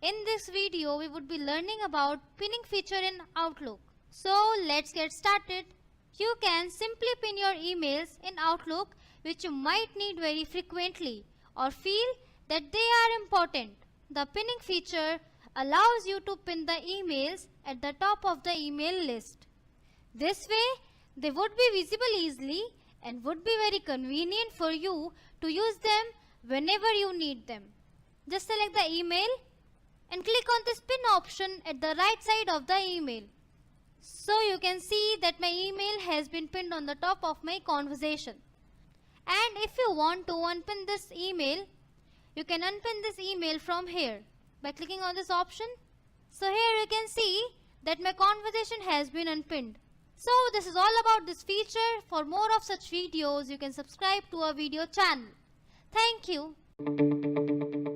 In this video, we would be learning about pinning feature in Outlook. So let's get started. You can simply pin your emails in Outlook which you might need very frequently or feel that they are important. The pinning feature allows you to pin the emails at the top of the email list. This way, they would be visible easily and would be very convenient for you to use them whenever you need them. Just select the email and click on this pin option at the right side of the email. So you can see that my email has been pinned on the top of my conversation. And if you want to unpin this email, you can unpin this email from here by clicking on this option. So here you can see that my conversation has been unpinned. So this is all about this feature. For more of such videos, you can subscribe to our video channel. Thank you.